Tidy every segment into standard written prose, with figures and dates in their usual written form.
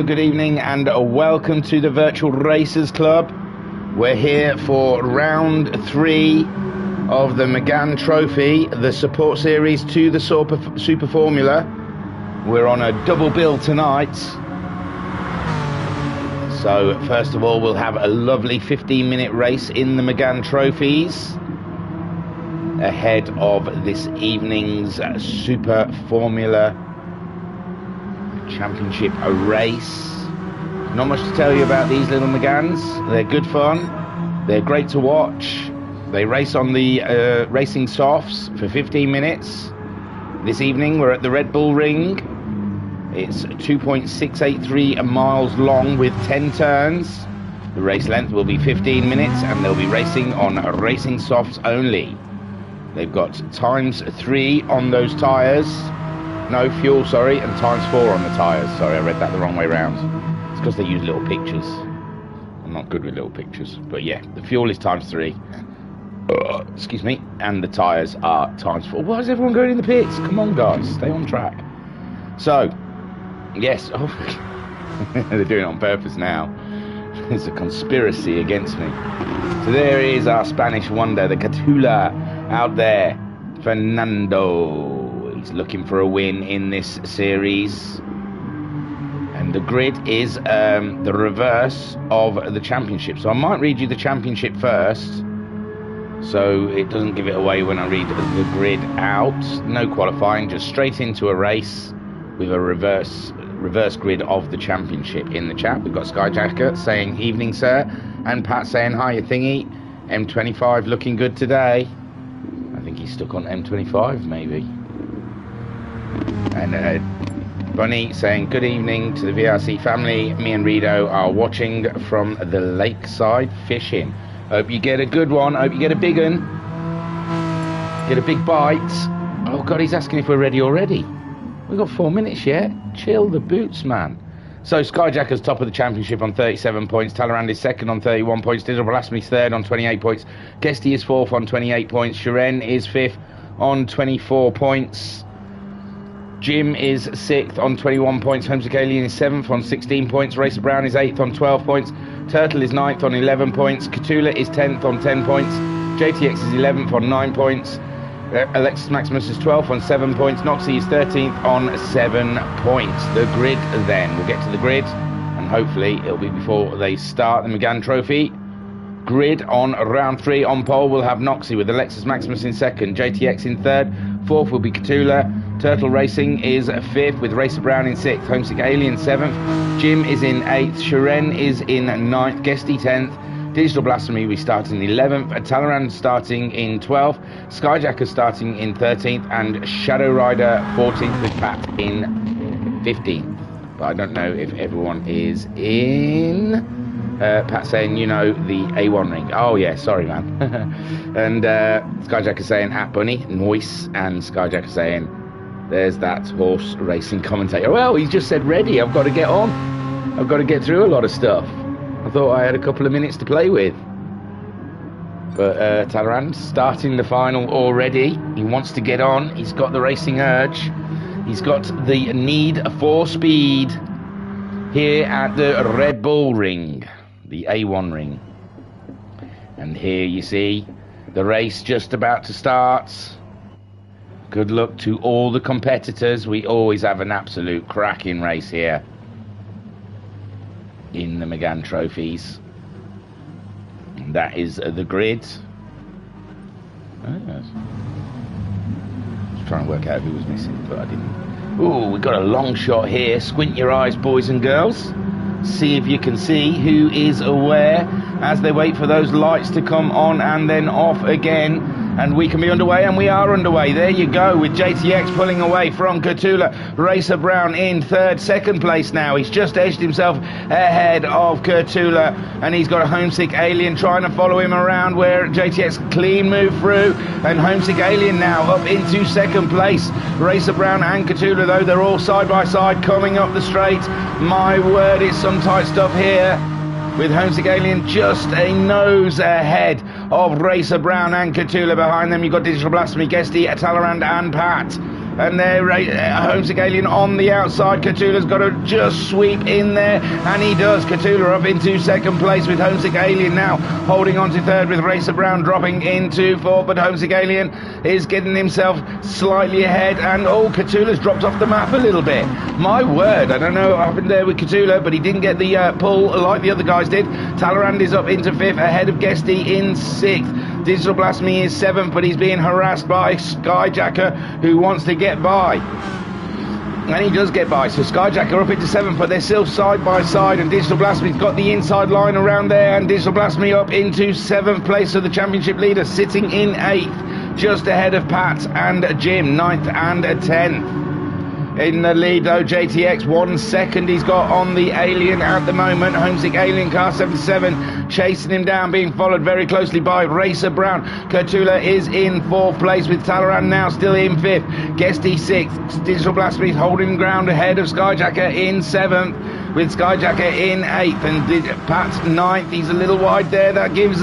good evening, and welcome to the Virtual Racers Club. We're here for round 3 of the Megane Trophy, the support series to the Super Formula. We're on a double bill tonight. So first of all, we'll have a lovely 15-minute race in the Megane Trophies ahead of this evening's Super Formula Championship race. Not much to tell you about these little Meganes. They're good fun. They're great to watch. They race on the racing softs for 15 minutes. This evening we're at the Red Bull Ring. It's 2.683 miles long with 10 turns. The race length will be 15 minutes and they'll be racing on racing softs only. They've got ×3 on those tyres. No, fuel, sorry, and ×4 on the tyres. Sorry, I read that the wrong way round. It's because they use little pictures. I'm not good with little pictures. But yeah, the fuel is ×3. Excuse me. And the tyres are ×4. Why is everyone going in the pits? Come on, guys. Stay on track. So, yes. Oh, they're doing it on purpose now. There's a conspiracy against me. So there is our Spanish wonder, the Catula, out there. Fernando. He's looking for a win in this series. And the grid is the reverse of the championship. So I might read you the championship first, so it doesn't give it away when I read the grid out. No qualifying, just straight into a race with a reverse grid of the championship. In the chat, we've got Skyjacker saying, evening, sir. And Pat saying, hiya, thingy. M25 looking good today. I think he's stuck on M25, maybe. And Bunny saying, good evening to the VRC family. Me and Rido are watching from the lakeside fishing. Hope you get a good one. Hope you get a big one. Get a big bite. Oh God, he's asking if we're ready already. We've got 4 minutes yet. Chill the boots, man. So Skyjacker's top of the championship on 37 points. Talleyrand is second on 31 points. Digital Blasphemy's third on 28 points. Guesty is fourth on 28 points. Shiren is fifth on 24 points. Jim is 6th on 21 points. Homesick Alien is 7th on 16 points. Racer Brown is 8th on 12 points. Turtle is 9th on 11 points. Catula is 10th on 10 points. JTX is 11th on 9 points. Alexis Maximus is 12th on 7 points. Noxie is 13th on 7 points. The grid then. We'll get to the grid and hopefully it'll be before they start the Megane Trophy. Grid on round 3 on pole we'll have Noxie with Alexis Maximus in 2nd. JTX in 3rd. 4th will be Catula. Turtle Racing is 5th with Racer Brown in 6th. Homesick Alien 7th. Jim is in 8th. Shiren is in 9th. Guesty 10th. Digital Blasphemy we start in 11th. Talleyrand starting in 12th. Skyjacker starting in 13th. And Shadow Rider 14th with Pat in 15th. But I don't know if everyone is in. Pat saying, you know, the A1 ring. Oh yeah, sorry man. And Skyjacker saying at Bunny, noise. And Skyjacker saying, there's that horse racing commentator. Well, he just said ready. I've got to get on. I've got to get through a lot of stuff. I thought I had a couple of minutes to play with. But Talleyrand starting the final already. He wants to get on. He's got the racing urge. He's got the need for speed here at the Red Bull Ring, the A1 ring. And here you see the race just about to start. Good luck to all the competitors. We always have an absolute cracking race here in the Megane Trophies. And that is the grid. Oh, yes. Just trying to work out who was missing, but I didn't. Ooh, we've got a long shot here. Squint your eyes, boys and girls. See if you can see who is aware as they wait for those lights to come on and then off again. And we can be underway, and we are underway. There you go, with JTX pulling away from Catula. Racer Brown in 3rd, 2nd place now. He's just edged himself ahead of Catula, and he's got a Homesick Alien trying to follow him around, where JTX clean move through, and Homesick Alien now up into 2nd place. Racer Brown and Catula, though, they're all side by side coming up the straight. My word, it's some tight stuff here, with Homesick Alien just a nose ahead of Racer Brown and Catula. Behind them you've got Digital Blasphemy, Guesty, Talleyrand and Pat. And there, Homesick Alien on the outside. Cthulhu's got to just sweep in there, and he does. Cthulhu up into second place with Homesick Alien now holding on to third, with Racer Brown dropping into fourth, but Homesick Alien is getting himself slightly ahead, and Cthulhu's dropped off the map a little bit. My word, I don't know what happened there with Cthulhu, but he didn't get the pull like the other guys did. Talleyrand is up into fifth, ahead of Guesty in sixth. Digital Blasphemy is seventh, but he's being harassed by Skyjacker, who wants to get by. And he does get by, so Skyjacker up into seventh, but they're still side by side, and Digital Blasphemy's got the inside line around there, and Digital Blasphemy up into seventh place, so the championship leader sitting in eighth, just ahead of Pat and Jim, ninth and 10th. In the lead though, JTX 1 second he's got on the Alien at the moment. Homesick Alien car 77 chasing him down, being followed very closely by Racer Brown. Cthulhu is in fourth place, with Talleyrand now still in fifth. Guesty sixth. Digital Blasphemy holding ground ahead of Skyjacker in seventh, with Skyjacker in eighth, and Pat's ninth. He's a little wide there. That gives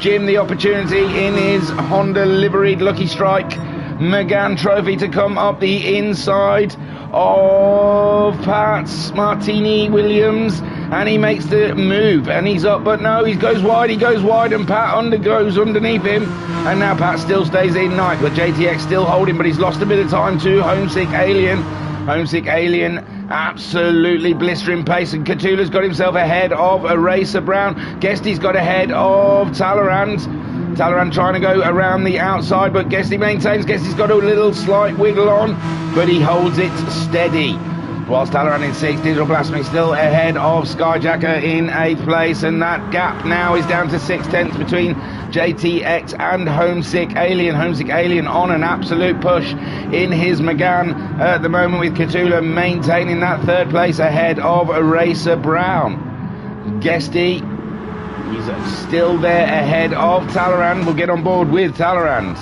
Jim the opportunity in his Honda liveried Lucky Strike Megane trophy to come up the inside of Pat's Martini Williams, and he makes the move, and he's up, but no, he goes wide, and Pat goes underneath him, and now Pat still stays in ninth, but JTX still holding, but he's lost a bit of time to Homesick Alien. Homesick Alien absolutely blistering pace, and Cthulhu's got himself ahead of a Racer Brown. Guesty's got ahead of Talleyrand. Talleyrand trying to go around the outside, but Guesty maintains. Guesty's got a little slight wiggle on, but he holds it steady. Whilst Talleyrand in sixth, Digital Blasphemy still ahead of Skyjacker in eighth place, and that gap now is down to 6/10 between JTX and Homesick Alien. Homesick Alien on an absolute push in his Megane at the moment, with Cthulhu maintaining that third place ahead of Racer Brown. Guesty, he's still there ahead of Talleyrand. We'll get on board with Talleyrand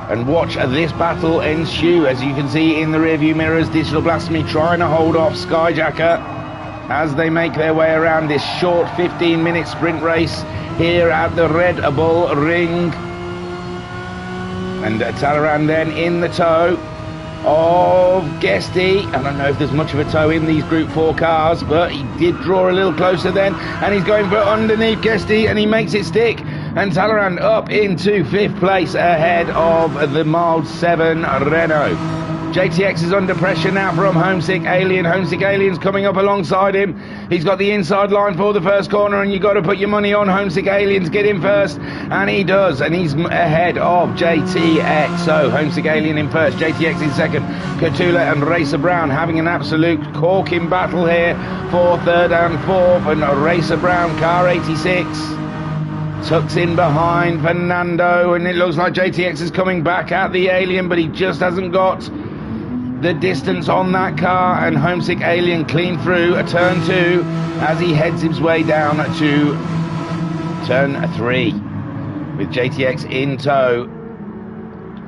and watch this battle ensue. As you can see in the rearview mirrors, Digital Blasphemy trying to hold off Skyjacker as they make their way around this short 15-minute sprint race here at the Red Bull Ring. And Talleyrand then in the tow of Guesty. I don't know if there's much of a tow in these Group 4 cars, but he did draw a little closer then, and he's going for underneath Guesty, and he makes it stick. And Talleyrand up into fifth place ahead of the Mild 7 Renault. JTX is under pressure now from Homesick Alien. Homesick Alien's coming up alongside him. He's got the inside line for the first corner, and you've got to put your money on Homesick Alien's get in first, and he does, and he's ahead of JTX. So Homesick Alien in first, JTX in second, Cthulhu and Racer Brown having an absolute corking battle here for third and fourth, and Racer Brown, car 86, tucks in behind Fernando, and it looks like JTX is coming back at the Alien, but he just hasn't got the distance on that car, and Homesick Alien clean through a turn 2 as he heads his way down to turn 3 with JTX in tow.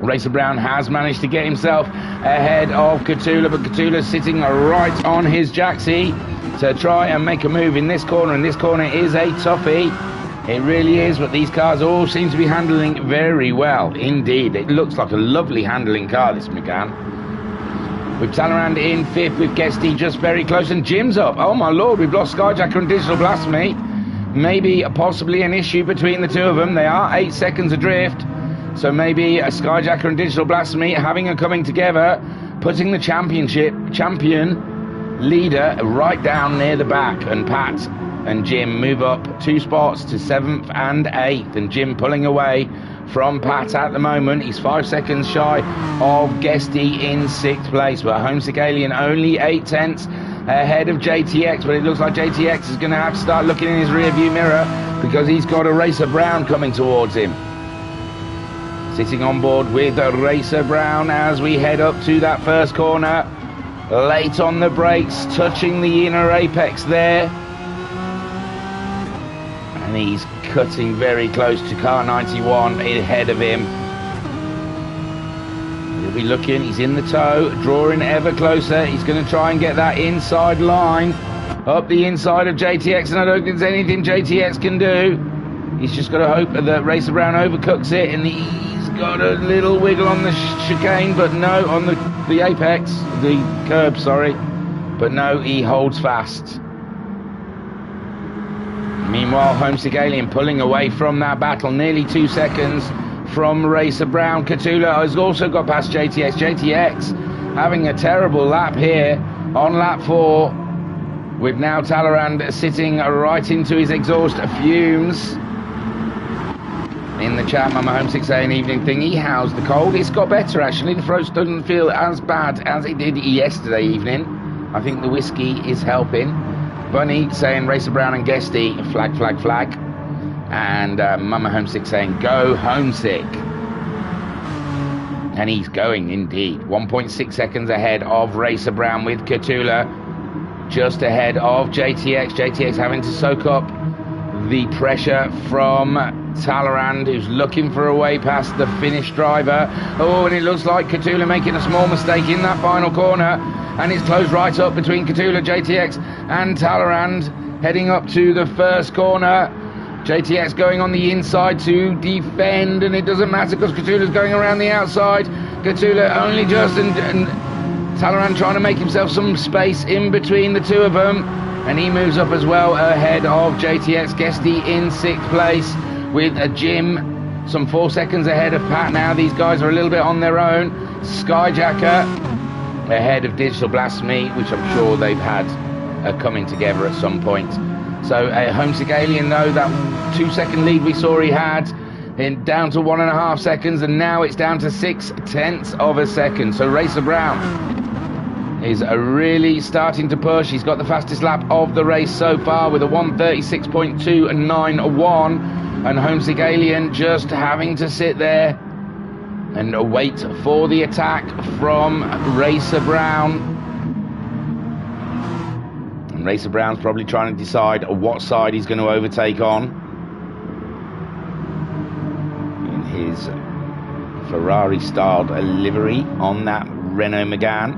Racer Brown has managed to get himself ahead of Cthulhu, but Cthulhu's sitting right on his jacksie to try and make a move in this corner, and this corner is a toughie. It really is, but these cars all seem to be handling very well indeed. It looks like a lovely handling car, this Megane. With Talleyrand in fifth, with Guesty just very close, and Jim's up. Oh my lord, we've lost Skyjacker and Digital Blasphemy. Maybe possibly an issue between the two of them. They are 8 seconds adrift, so maybe a Skyjacker and Digital Blasphemy having a coming together, putting the champion leader right down near the back, and Pat and Jim move up 2 spots to 7th and 8th, and Jim pulling away from Pat at the moment. He's 5 seconds shy of Guesty in 6th place, but Homesick Alien only 8/10 ahead of JTX, but it looks like JTX is going to have to start looking in his rear view mirror, because he's got a Racer Brown coming towards him. Sitting on board with a Racer Brown as we head up to that first corner, late on the brakes, touching the inner apex there, and he's cutting very close to car 91 ahead of him. He'll be looking, he's in the tow, drawing ever closer. He's going to try and get that inside line up the inside of JTX, and I don't think there's anything JTX can do. He's just got to hope that Racer Brown overcooks it, and he's got a little wiggle on the chicane, but no, on the apex, the curb, sorry. But no, he holds fast. Meanwhile, Homesick Alien pulling away from that battle, nearly 2 seconds from Racer Brown. Catula has also got past JTX. JTX having a terrible lap here on lap 4, with now Talleyrand sitting right into his exhaust fumes. In the chat, Mama Homesick saying evening thingy, how's the cold? It's got better actually, the throat doesn't feel as bad as it did yesterday evening. I think the whiskey is helping. Bunny saying Racer Brown and Guesty, flag, flag, flag. And Mama Homesick saying go Homesick. And he's going indeed. 1.6 seconds ahead of Racer Brown with Catula. Just ahead of JTX. JTX having to soak up the pressure from Talleyrand, who's looking for a way past the Finnish driver. Oh, and it looks like Catula making a small mistake in that final corner. And it's closed right up between Catula, JTX and Talleyrand, heading up to the first corner. JTX going on the inside to defend, and it doesn't matter because Catula's going around the outside. Catula only just, and Talleyrand trying to make himself some space in between the two of them, and he moves up as well ahead of JTX. Guesty in 6th place with a Jim some 4 seconds ahead of Pat now. These guys are a little bit on their own. Skyjacker ahead of Digital Blasphemy, which I'm sure they've had a coming together at some point. So Homesick Alien, though, that 2-second lead we saw he had, down to 1.5 seconds, and now it's down to 0.6 of a second. So Racer Brown is really starting to push. He's got the fastest lap of the race so far with a 1:36.291, and Homesick Alien just having to sit there and wait for the attack from Racer Brown. And Racer Brown's probably trying to decide what side he's going to overtake on in his Ferrari-styled livery on that Renault Megane.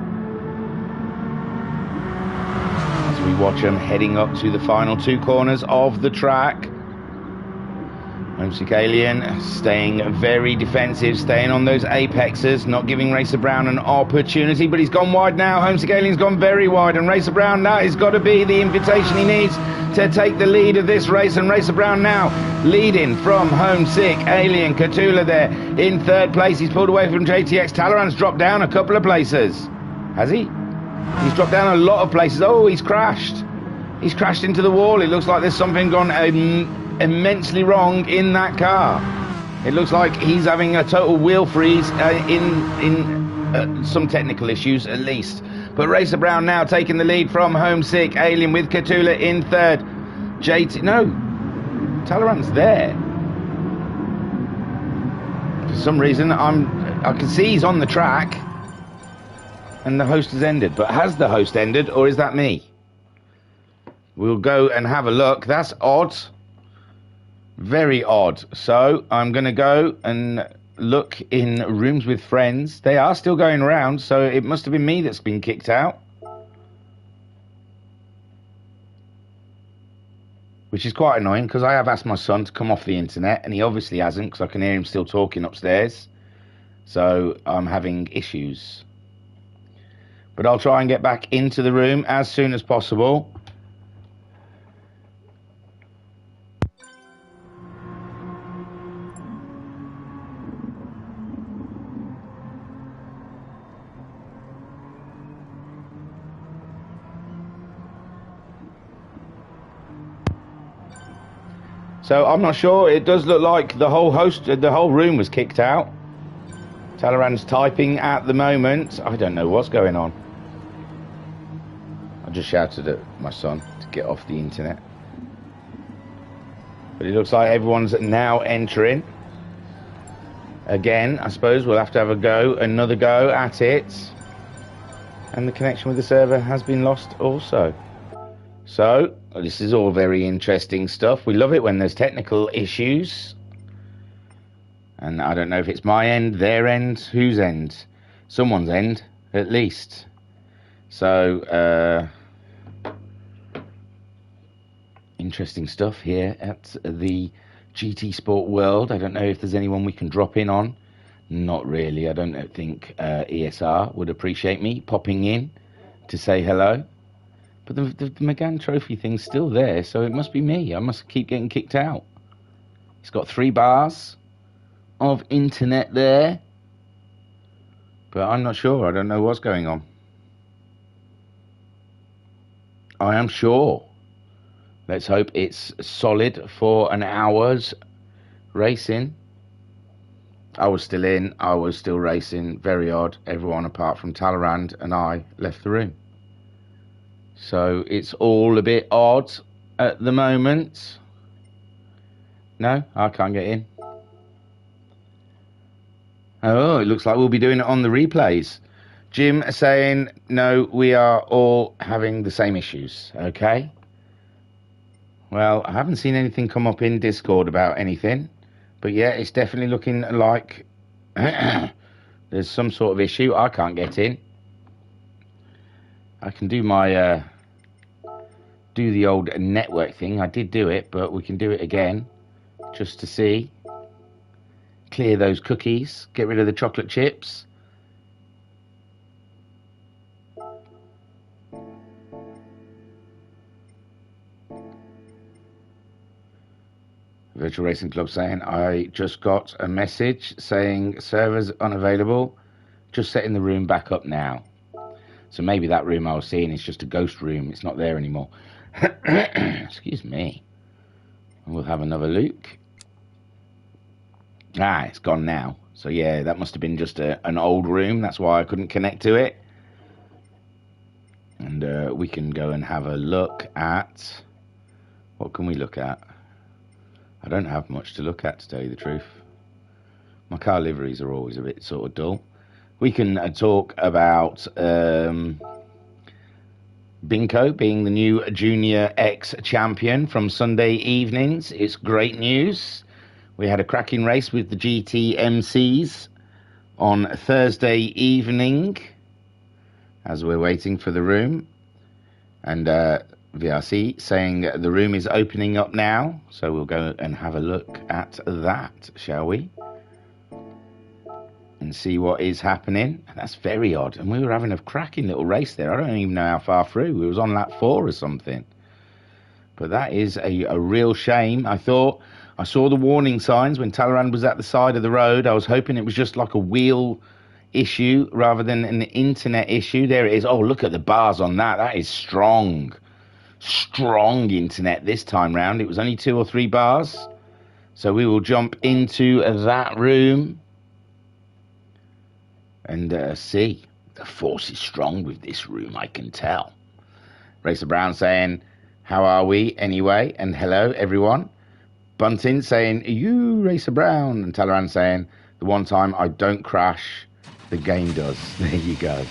As we watch him heading up to the final 2 corners of the track. Homesick Alien staying very defensive, staying on those apexes, not giving Racer Brown an opportunity, but he's gone wide now. Homesick Alien's gone very wide, and Racer Brown, that has got to be the invitation he needs to take the lead of this race, and Racer Brown now leading from Homesick Alien. Catula there in 3rd place. He's pulled away from JTX. Talleyrand's dropped down a couple of places. Has he? He's dropped down a lot of places. Oh, he's crashed. He's crashed into the wall. It looks like there's something gone immensely wrong in that car. It looks like he's having a total wheel freeze in some technical issues at least. But Racer Brown now taking the lead from Homesick Alien with Catula in 3rd. No, Talleyrand's there. For some reason I can see he's on the track and the host has ended. But has the host ended, or is that me? We'll go and have a look. That's odd. Very odd. So I'm going to go and look in rooms with friends. They are still going around, so it must have been me that's been kicked out. Which is quite annoying, because I have asked my son to come off the internet, and he obviously hasn't, because I can hear him still talking upstairs. So I'm having issues. But I'll try and get back into the room as soon as possible. So I'm not sure. It does look like the whole room was kicked out. Talleyrand's typing at the moment. I don't know what's going on. I just shouted at my son to get off the internet. But it looks like everyone's now entering. Again, I suppose we'll have to have another go at it. And the connection with the server has been lost also. So, this is all very interesting stuff. We love it when there's technical issues. And I don't know if it's my end, their end, whose end. Someone's end, at least. So, interesting stuff here at the GT Sport World. I don't know if there's anyone we can drop in on. Not really. I don't think ESR would appreciate me popping in to say hello. But the Megane trophy thing's still there, so it must be me. I must keep getting kicked out. It's got 3 bars of internet there. But I'm not sure. I don't know what's going on. I am sure. Let's hope it's solid for an hour's racing. I was still in. I was still racing. Very odd. Everyone apart from Talleyrand and I left the room. So it's all a bit odd at the moment. No, I can't get in. Oh, it looks like we'll be doing it on the replays. Jim saying, no, we are all having the same issues. Okay. Well, I haven't seen anything come up in Discord about anything. But yeah, it's definitely looking like there's some sort of issue. I can't get in. I can do my do the old network thing. I did do it, but we can do it again just to see. Clear those cookies. Get rid of the chocolate chips. Virtual Racing Club saying, I just got a message saying servers unavailable. Just setting the room back up now. So maybe that room I was seeing is just a ghost room. It's not there anymore. Excuse me. We'll have another look. Ah, it's gone now. So yeah, that must have been just an old room. That's why I couldn't connect to it. And we can go and have a look at... What can we look at? I don't have much to look at, to tell you the truth. My car liveries are always a bit sort of dull. We can talk about Binko being the new Junior X champion from Sunday evenings. It's great news. We had a cracking race with the GTMCs on Thursday evening as we're waiting for the room. And VRC saying the room is opening up now. So we'll go and have a look at that, shall we? And see what is happening. That's very odd. And we were having a cracking little race there. I don't even know how far through. We was on lap 4 or something. But that is a real shame. I thought I saw the warning signs when Talleyrand was at the side of the road. I was hoping it was just like a wheel issue rather than an internet issue. There it is. Oh, look at the bars on that. That is strong. Strong internet this time round. It was only 2 or 3 bars. So we will jump into that room and see. The force is strong with this room, I can tell. Racer Brown saying, how are we anyway? And hello, everyone. Bunting saying, you, Racer Brown. And Talleyrand saying, the one time I don't crash, the game does. There you go.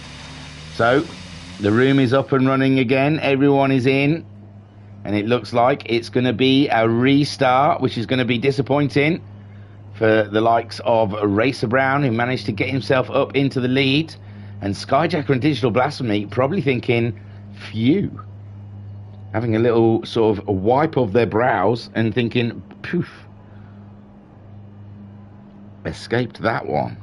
So, the room is up and running again. Everyone is in. And it looks like it's going to be a restart, which is going to be disappointing for the likes of Racer Brown, who managed to get himself up into the lead. And Skyjacker and Digital Blasphemy probably thinking, phew. Having a little sort of a wipe of their brows and thinking, poof. Escaped that one.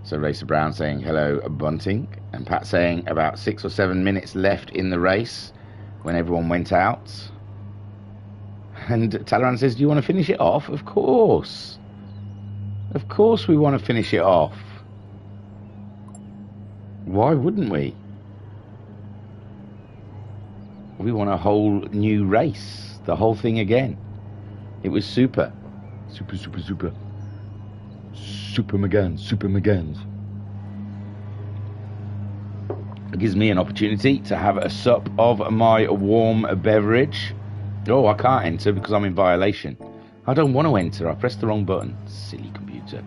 So Racer Brown saying, hello, Bunting. And Pat saying about 6 or 7 minutes left in the race when everyone went out. And Talleyrand says, do you want to finish it off? Of course. Of course we want to finish it off. Why wouldn't we? We want a whole new race. The whole thing again. It was super. Super, super, super. Super Megane. Super Meganes. It gives me an opportunity to have a sup of my warm beverage. Oh, I can't enter because I'm in violation. I don't want to enter. I pressed the wrong button. Silly computer.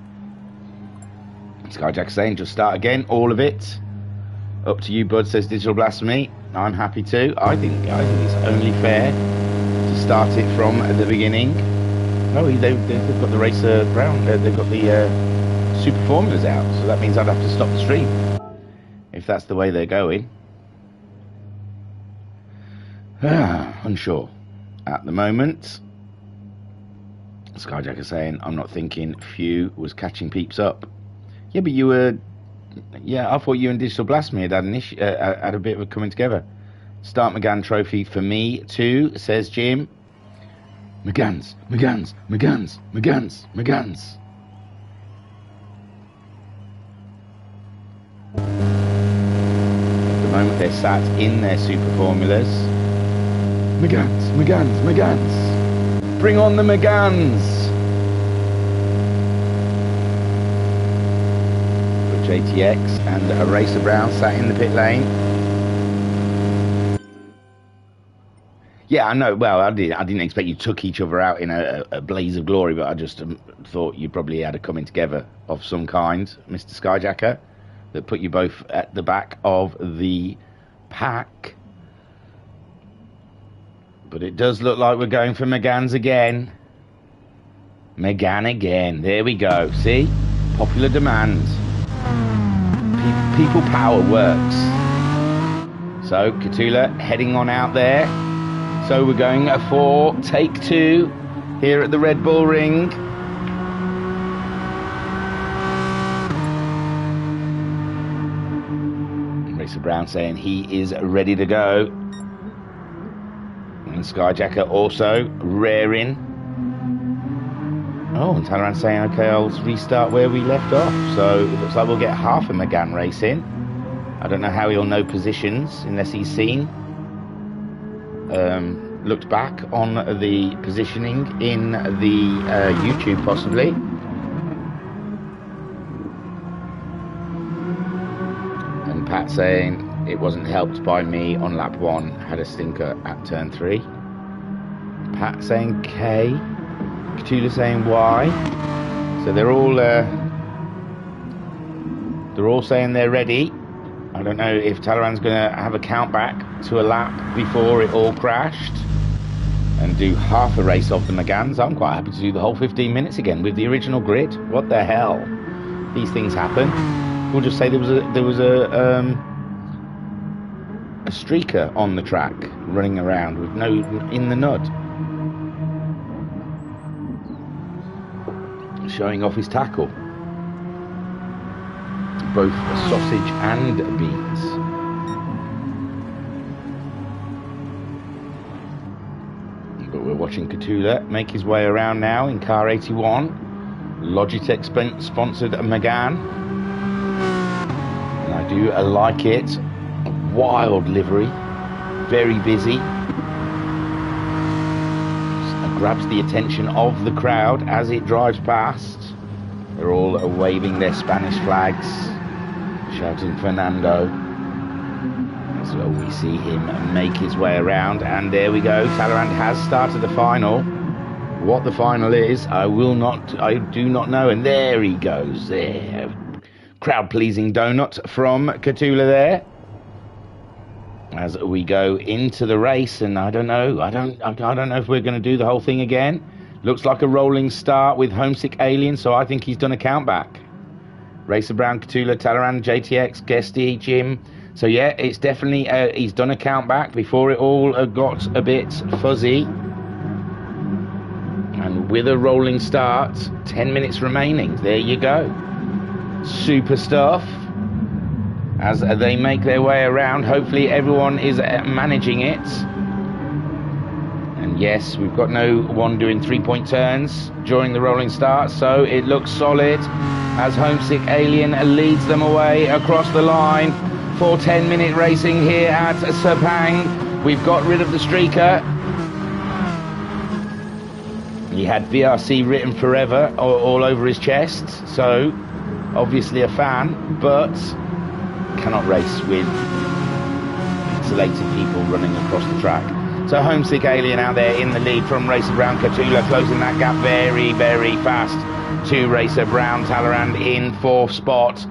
Skyjack saying, just start again. All of it. Up to you, bud, says Digital Blasphemy. I'm happy to. I think it's only fair to start it from the beginning. Oh, they've got the Racer Brown. They've got the Super Formulas out. So that means I'd have to stop the stream. If that's the way they're going. Unsure. At the moment. Skyjacker saying, I'm not thinking Few was catching peeps up. Yeah, but you were... Yeah, I thought you and Digital Blasphemy had an issue, had a bit of a coming together. Start Megane trophy for me too, says Jim. Meganes. At the moment they're sat in their super formulas. Meganes. Bring on the Meganes. JTX and a Racer Brown sat in the pit lane. Yeah, I know. Well, I didn't expect you took each other out in a blaze of glory, but I just thought you probably had a coming together of some kind, Mr. Skyjacker, that put you both at the back of the pack. But it does look like we're going for Meganes again. Megane again. There we go. See? Popular demand. People power works. So Catula heading on out there. So we're going for take 2 here at the Red Bull Ring. Racer Brown saying he is ready to go. And Skyjacker also raring. Oh, and Talleyrand saying, okay, I'll restart where we left off. So it looks like we'll get half a Megane race in. I don't know how he'll know positions unless he's seen. Looked back on the positioning in the YouTube possibly. And Pat saying it wasn't helped by me on lap 1, had a stinker at turn 3. Pat saying K. Catula saying Y. So they're all saying they're ready. I don't know if Talleyrand's going to have a count back to a lap before it all crashed and do half a race of the Meganes. I'm quite happy to do the whole 15 minutes again with the original grid. What the hell? These things happen. We'll just say there was a streaker on the track running around with no in the nud, showing off his tackle, both sausage and beans. But we're watching Catula make his way around now in car 81, Logitech sponsored Megane, and I do like it. A wild livery, very busy. Grabs the attention of the crowd as it drives past. They're all waving their Spanish flags, shouting Fernando. As we see him make his way around, and there we go. Talleyrand has started the final. What the final is, I do not know. And there he goes. There, crowd-pleasing donut from Catula there. As we go into the race, and I don't know if we're going to do the whole thing again. Looks like a rolling start with Homesick Alien, so I think he's done a countback. Racer Brown, Catula, Talleyrand, JTX, Guesty, Jim. So yeah, it's definitely he's done a countback before it all got a bit fuzzy. And with a rolling start, 10 minutes remaining. There you go. Super stuff. As they make their way around, hopefully everyone is managing it. And yes, we've got no one doing 3-point turns during the rolling start, so it looks solid as Homesick Alien leads them away across the line for 10-minute racing here at Sepang. We've got rid of the streaker. He had VRC written forever all over his chest, so obviously a fan, but cannot race with pixelated people running across the track. So Homesick Alien out there in the lead from Racer Brown, Catula closing that gap very, very fast to Racer Brown. Talleyrand in 4th spot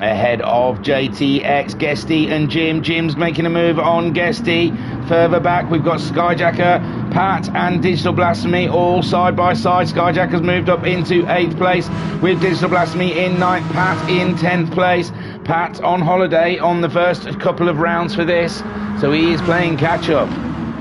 ahead of JTX, Guesty and Jim. Jim's making a move on Guesty. Further back we've got Skyjacker, Pat and Digital Blasphemy all side by side. Skyjacker's moved up into 8th place with Digital Blasphemy in 9th, Pat in 10th place. Pat on holiday on the first couple of rounds for this, so he is playing catch up.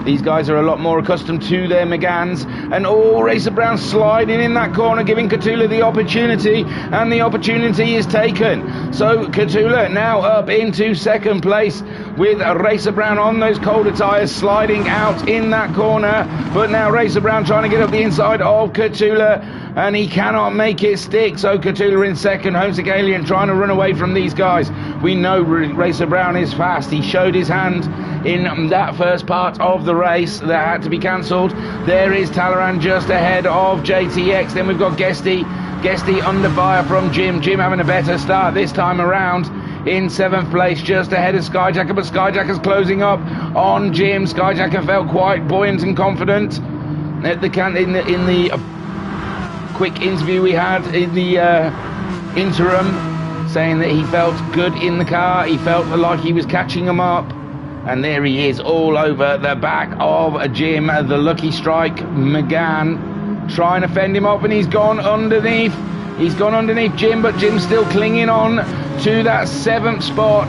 These guys are a lot more accustomed to their Meganes. And Racer Brown sliding in that corner, giving Catula the opportunity, and the opportunity is taken. So Catula now up into second place with Racer Brown on those colder tyres, sliding out in that corner. But now Racer Brown trying to get up the inside of Catula, and he cannot make it stick. So Catula in second, Homesick Alien trying to run away from these guys. We know Racer Brown is fast. He showed his hand in that first part of the race that had to be cancelled. There is Talleyrand just ahead of JTX. Then we've got Guesty under fire from Jim having a better start this time around in 7th place, just ahead of Skyjacker, but Skyjacker's closing up on Jim. Skyjacker felt quite buoyant and confident at the in the quick interview we had in the interim, saying that he felt good in the car. He felt like he was catching them up. And there he is, all over the back of Jim, the Lucky Strike Megane, trying to fend him off, and he's gone underneath. He's gone underneath Jim, but Jim's still clinging on to that 7th spot,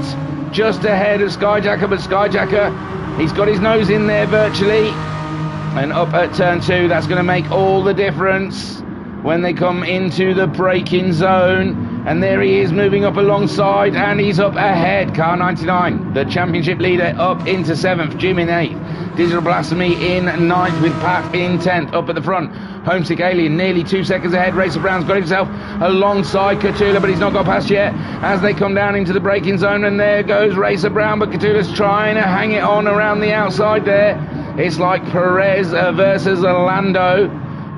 just ahead of Skyjacker. But Skyjacker, he's got his nose in there virtually, and up at turn 2, that's going to make all the difference when they come into the braking zone. And there he is, moving up alongside, and he's up ahead. Car 99, the championship leader, up into 7th. Jim in 8th. Digital Blasphemy in 9th, with Pat in 10th. Up at the front, Homesick Alien nearly 2 seconds ahead. Racer Brown's got himself alongside Catula, but he's not got past yet as they come down into the braking zone. And there goes Racer Brown, but Catula's trying to hang it on around the outside there. It's like Perez versus Lando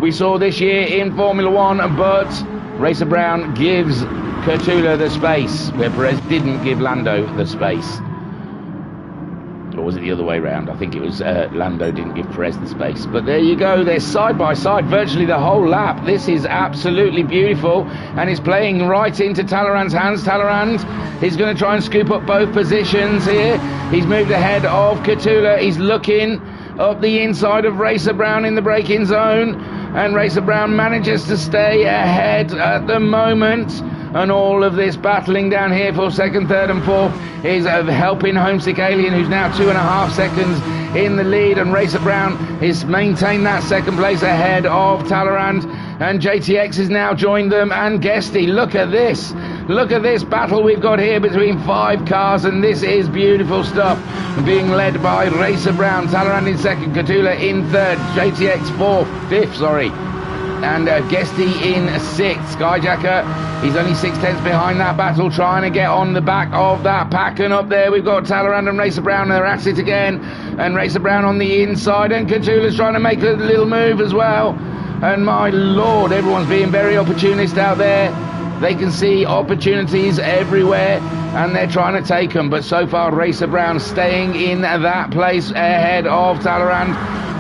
we saw this year in Formula 1, but Racer Brown gives Catula the space where Perez didn't give Lando the space. Or was it the other way around? I think it was Lando didn't give Perez the space. But there you go, they're side by side virtually the whole lap. This is absolutely beautiful, and it's playing right into Talleyrand's hands. Talleyrand is going to try and scoop up both positions here. He's moved ahead of Catula. He's looking up the inside of Racer Brown in the braking zone, and Racer Brown manages to stay ahead at the moment. And all of this battling down here for 2nd, 3rd and 4th is helping Homesick Alien, who's now 2.5 seconds in the lead. And Racer Brown is maintained that 2nd place ahead of Talleyrand. And JTX has now joined them, and Guesty. Look at this. Look at this battle we've got here between 5 cars, and this is beautiful stuff. Being led by Racer Brown, Talleyrand in 2nd, Catula in 3rd, JTX 5th, sorry. And Guesty in 6th. Skyjacker, he's only 6/10 behind that battle, trying to get on the back of that pack. And up there we've got Talleyrand and Racer Brown, and they're at it again. And Racer Brown on the inside, and Catula's trying to make a little move as well. And my lord, everyone's being very opportunist out there. They can see opportunities everywhere, and they're trying to take them. But so far, Racer Brown staying in that place ahead of Talleyrand,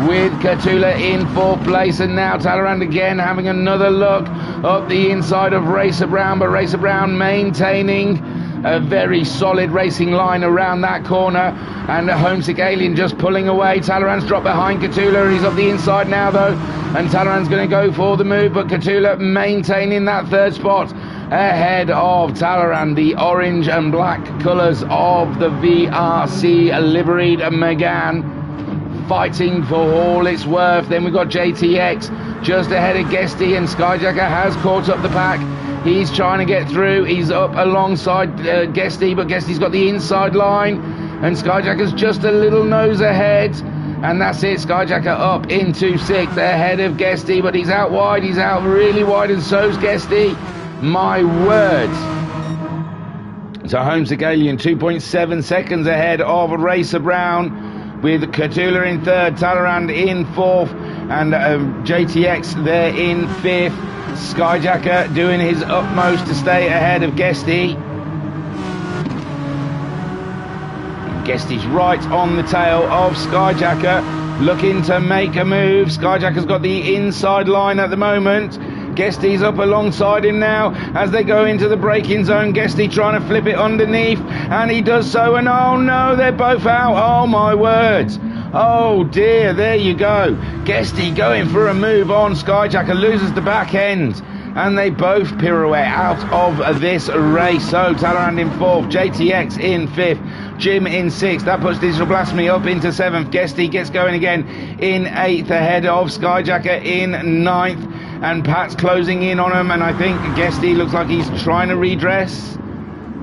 with Catula in 4th place. And now Talleyrand again having another look up the inside of Racer Brown, but Racer Brown maintaining a very solid racing line around that corner. And Homesick Alien just pulling away. Talleyrand's dropped behind Catula. He's up the inside now though, and Talleyrand's going to go for the move, but Catula maintaining that 3rd spot ahead of Talleyrand. The orange and black colours of the VRC liveried Megane, fighting for all it's worth. Then we've got JTX just ahead of Guesty, and Skyjacker has caught up the pack. He's trying to get through. He's up alongside Guesty, but Guesty's got the inside line, and Skyjacker's just a little nose ahead. And that's it, Skyjacker up into 6th ahead of Guesty, but he's out wide. He's out really wide, and so's Guesty. My word. So Homesick Alien 2.7 seconds ahead of Racer Brown, with Catula in 3rd, Talleyrand in 4th, and JTX there in 5th. Skyjacker doing his utmost to stay ahead of Guesty. Guesty's right on the tail of Skyjacker, looking to make a move. Skyjacker's got the inside line at the moment. Guesty's up alongside him now as they go into the braking zone. Guesty trying to flip it underneath, and he does so, and oh no, they're both out. Oh my words. Oh dear, there you go. Guesty going for a move on Skyjacker, loses the back end. and they both pirouette out of this race. So Talleyrand in 4th, JTX in 5th, Jim in 6th. That puts Digital Blasphemy up into 7th. Guesty gets going again in 8th, ahead of Skyjacker in 9th, and Pat's closing in on him, and I think Guesty looks like he's trying to redress.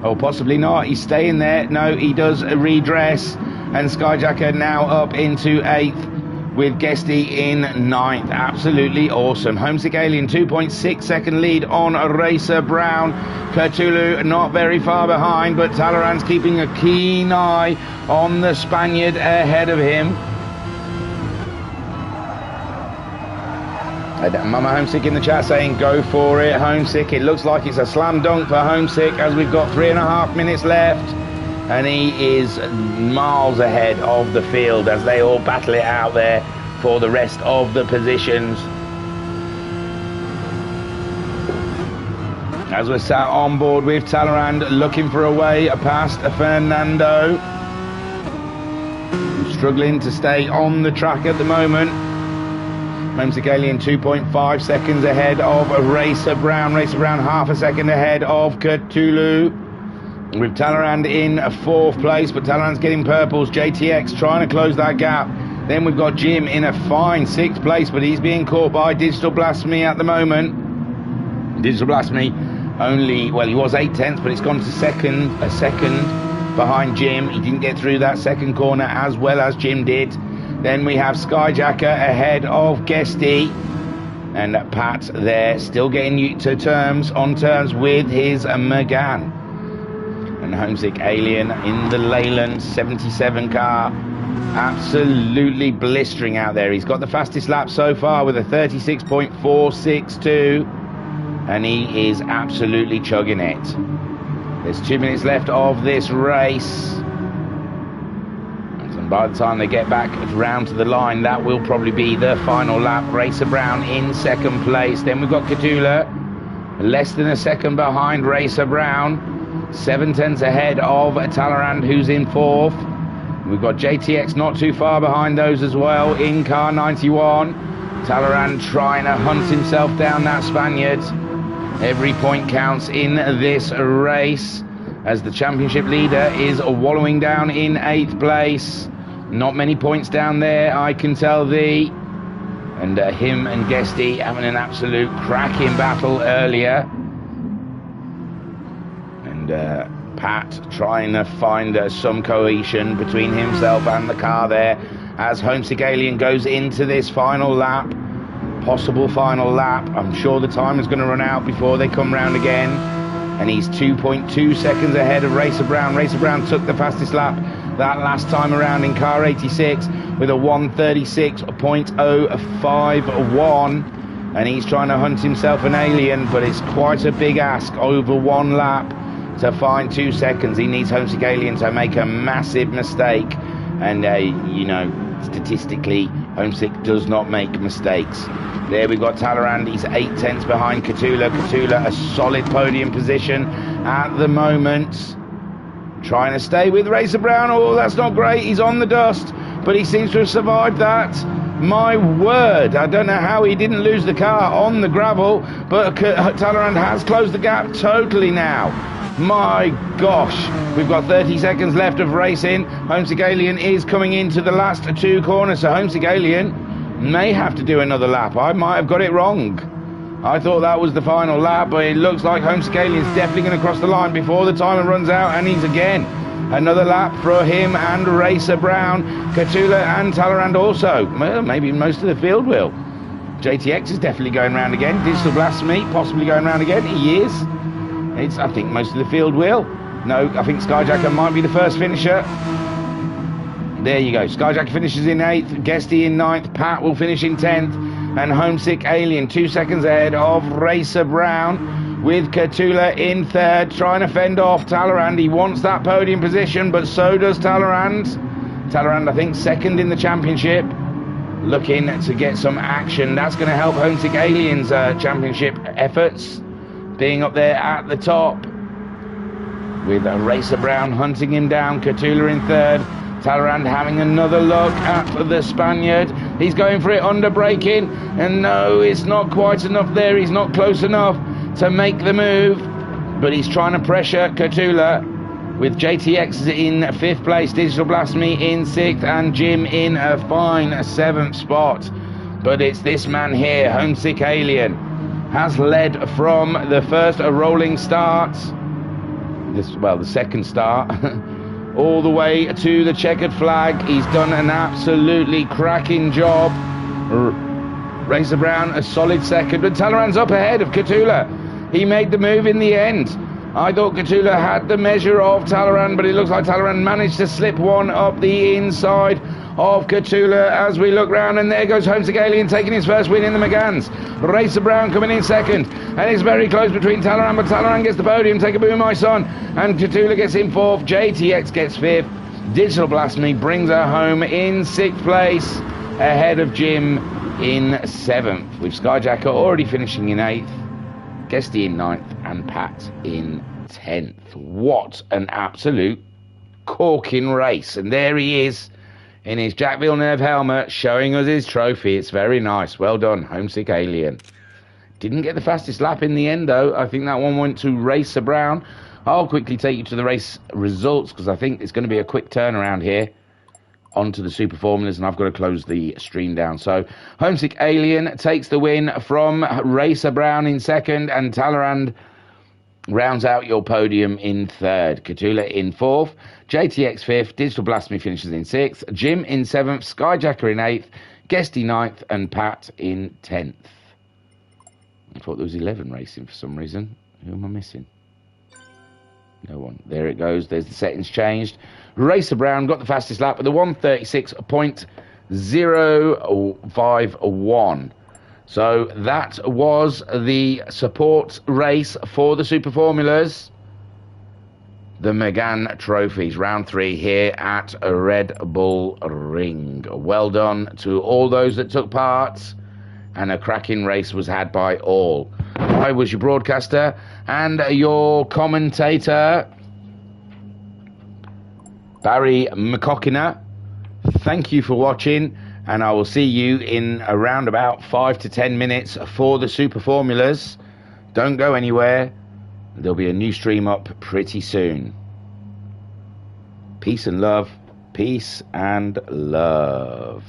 Or possibly not, he's staying there. No, he does redress, and Skyjacker now up into 8th with Guesty in 9th. Absolutely awesome. Homesick Alien 2.6 second lead on Racer Brown. Cthulhu not very far behind, but Talleyrand's keeping a keen eye on the Spaniard ahead of him. Mama Homesick in the chat saying go for it, Homesick. It looks like it's a slam dunk for Homesick as we've got 3.5 minutes left, and he is miles ahead of the field as they all battle it out there for the rest of the positions. As we're sat on board with Talleyrand looking for a way past Fernando, struggling to stay on the track at the moment. Homesick Alien 2.5 seconds ahead of Racer Brown. Racer Brown half a second ahead of Cthulhu. With Talleyrand in 4th place, but Talleyrand's getting purples. JTX trying to close that gap. Then we've got Jim in a fine 6th place, but he's being caught by Digital Blasphemy at the moment. Digital Blasphemy only, well, he was 8/10, but it's gone to a second behind Jim. He didn't get through that second corner as well as Jim did. Then we have Skyjacker ahead of Guesty, and Pat there still getting on terms with his Megane. And Homesick Alien in the Leyland 77 car, absolutely blistering out there. He's got the fastest lap so far with a 36.462, and he is absolutely chugging it. There's 2 minutes left of this race. By the time they get back round to the line, that will probably be the final lap. Racer Brown in 2nd place. Then we've got Cthulhu, less than a second behind Racer Brown. 7/10 ahead of Talleyrand, who's in 4th. We've got JTX not too far behind those as well in car 91. Talleyrand trying to hunt himself down that Spaniard. Every point counts in this race as the championship leader is wallowing down in 8th place. Not many points down there, I can tell thee. And him and Guesty having an absolute cracking battle earlier. And Pat trying to find some cohesion between himself and the car there as Homesick Alien goes into this final lap. Possible final lap. I'm sure the time is going to run out before they come round again. And he's 2.2 seconds ahead of Racer Brown. Racer Brown took the fastest lap that last time around in car 86 with a 1:36.051, and he's trying to hunt himself an alien, but it's quite a big ask over one lap to find 2 seconds. He needs Homesick Alien to make a massive mistake, and you know, statistically Homesick does not make mistakes. There we've got Talleyrand, he's 8/10 behind Cthulhu. Cthulhu a solid podium position at the moment, trying to stay with Racer Brown. Oh, that's not great, he's on the dust, but he seems to have survived that. My word, I don't know how he didn't lose the car on the gravel, but Talleyrand has closed the gap totally now. My gosh, we've got 30 seconds left of racing. Homesick Alien is coming into the last 2 corners, so Homesick Alien may have to do another lap. I might have got it wrong. I thought that was the final lap, but it looks like Homesick Alien's definitely going to cross the line before the timer runs out, and he's again. Another lap for him and Racer Brown. Cthulhu and Talleyrand also. Well, maybe most of the field will. JTX is definitely going round again. Digital Blasphemy possibly going round again. He is. I think most of the field will. No, I think Skyjacker might be the first finisher. There you go. Skyjacker finishes in 8th, Guesty in 9th, Pat will finish in 10th, and Homesick Alien 2 seconds ahead of Racer Brown, with Cthulhu in 3rd, trying to fend off Talleyrand. He wants that podium position, but so does Talleyrand. Talleyrand, I think, 2nd in the championship, looking to get some action. That's going to help Homesick Alien's championship efforts, being up there at the top, with Racer Brown hunting him down. Cthulhu in 3rd. Talleyrand having another look at the Spaniard. He's going for it under braking, and no, it's not quite enough there. He's not close enough to make the move, but he's trying to pressure Cthulhu, with JTX in 5th place, Digital Blasphemy in 6th, and Jim in a fine 7th spot. But it's this man here, Homesick Alien, has led from the first rolling start, the second start, all the way to the checkered flag. He's done an absolutely cracking job. Racer Brown a solid second, but Talleyrand's up ahead of Cthulhu. He made the move in the end. I thought Cthulhu had the measure of Talleyrand, but it looks like Talleyrand managed to slip one up the inside of Cthulhu as we look round, and there goes Homesick Alien taking his first win in the Meganes. Racer Brown coming in second, and it's very close between Talleyrand, but Talleyrand gets the podium. Take a boom, my son, and Cthulhu gets in 4th. JTX gets 5th. Digital Blasphemy brings her home in 6th place, ahead of Jim in 7th, with Skyjacker already finishing in 8th, Guesty in 9th, and Pat in 10th. What an absolute corking race. And there he is in his Jack Villeneuve helmet, showing us his trophy. It's very nice. Well done, Homesick Alien. Didn't get the fastest lap in the end, though. I think that one went to Racer Brown. I'll quickly take you to the race results, because I think it's going to be a quick turnaround here onto the Super Formulas, and I've got to close the stream down. So Homesick Alien takes the win from Racer Brown in 2nd, and Talleyrand rounds out your podium in 3rd. Cthulhu in 4th, JTX 5th, Digital Blasphemy finishes in 6th, Jim in 7th, Skyjacker in 8th, Guesty 9th, and Pat in 10th. I thought there was 11 racing for some reason. Who am I missing? No one. There it goes. There's the settings changed. Racer Brown got the fastest lap with a 1:36.051. So that was the support race for the Super Formulas. The Megane trophies, round 3 here at Red Bull Ring. Well done to all those that took part, and a cracking race was had by all. I was your broadcaster and your commentator, Barry McCockiner. Thank you for watching, and I will see you in around about 5 to 10 minutes for the Super Formulas. Don't go anywhere. There'll be a new stream up pretty soon. Peace and love. Peace and love.